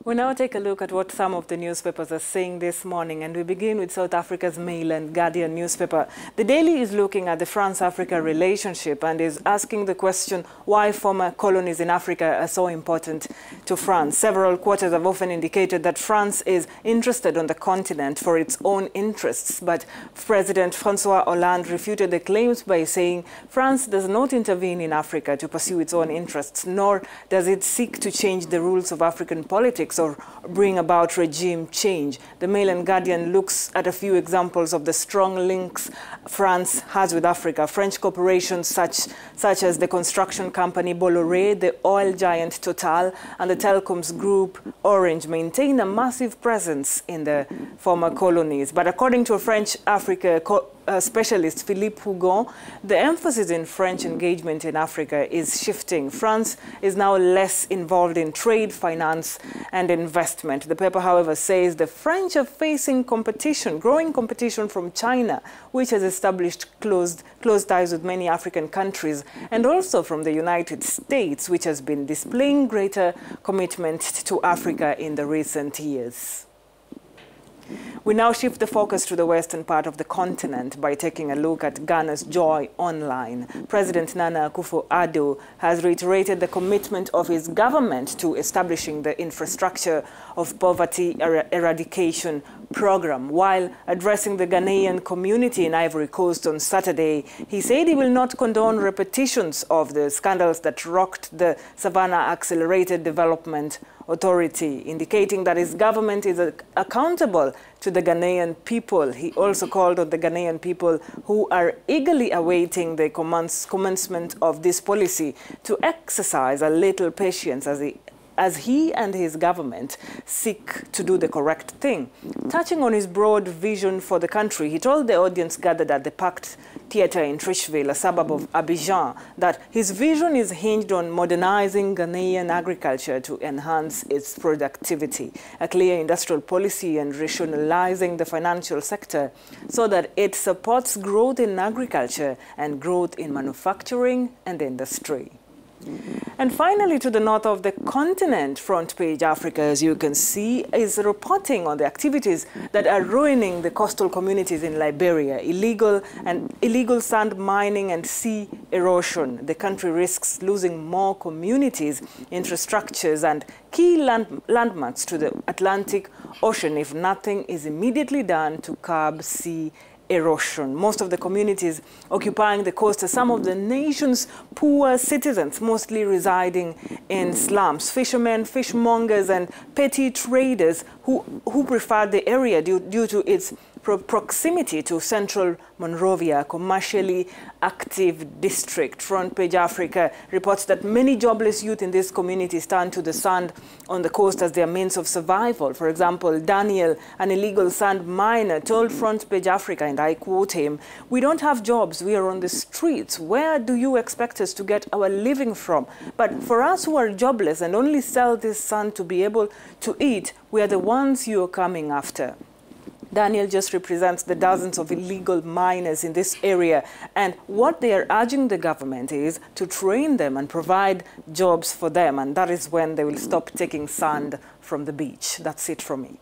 We now take a look at what some of the newspapers are saying this morning, and we begin with South Africa's Mail and Guardian newspaper. The Daily is looking at the France-Africa relationship and is asking the question why former colonies in Africa are so important to France. Several quarters have often indicated that France is interested on the continent for its own interests, but President François Hollande refuted the claims by saying France does not intervene in Africa to pursue its own interests, nor does it seek to change the rules of African politics or bring about regime change. The Mail and Guardian looks at a few examples of the strong links France has with Africa. French corporations such as the construction company Bolloré, the oil giant Total, and the telecoms group Orange maintain a massive presence in the former colonies. But according to a French Africa specialist, Philippe Hougon, the emphasis in French engagement in Africa is shifting. France is now less involved in trade, finance, and investment. The paper, however, says the French are facing competition, growing competition from China, which has established close ties with many African countries, and also from the United States, which has been displaying greater commitment to Africa in the recent years. We now shift the focus to the western part of the continent by taking a look at Ghana's Joy Online. President Nana Akufo-Addo has reiterated the commitment of his government to establishing the infrastructure of poverty eradication program. While addressing the Ghanaian community in Ivory Coast on Saturday, he said he will not condone repetitions of the scandals that rocked the Savannah Accelerated Development Authority, indicating that his government is accountable to the Ghanaian people. He also called on the Ghanaian people who are eagerly awaiting the commencement of this policy to exercise a little patience as he and his government seek to do the correct thing. Touching on his broad vision for the country, he told the audience gathered at the Pact Theatre in Trishville, a suburb of Abidjan, that his vision is hinged on modernizing Ghanaian agriculture to enhance its productivity, a clear industrial policy, and rationalizing the financial sector so that it supports growth in agriculture and growth in manufacturing and industry. And finally, to the north of the continent, Front Page Africa, as you can see, is reporting on the activities that are ruining the coastal communities in Liberia: illegal sand mining and sea erosion. The country risks losing more communities, infrastructures, and key landmarks to the Atlantic Ocean if nothing is immediately done to curb sea erosion. Most of the communities occupying the coast are some of the nation's poor citizens, mostly residing in slums. Fishermen, fishmongers, and petty traders who prefer the area due to its proximity to central Monrovia, a commercially active district. Front Page Africa reports that many jobless youth in this community turn to the sand on the coast as their means of survival. For example, Daniel, an illegal sand miner, told Front Page Africa, and I quote him, "We don't have jobs, we are on the streets. Where do you expect us to get our living from? But for us who are jobless and only sell this sand to be able to eat, we are the ones you are coming after." Daniel just represents the dozens of illegal miners in this area, and what they are urging the government is to train them and provide jobs for them, and that is when they will stop taking sand from the beach. That's it from me.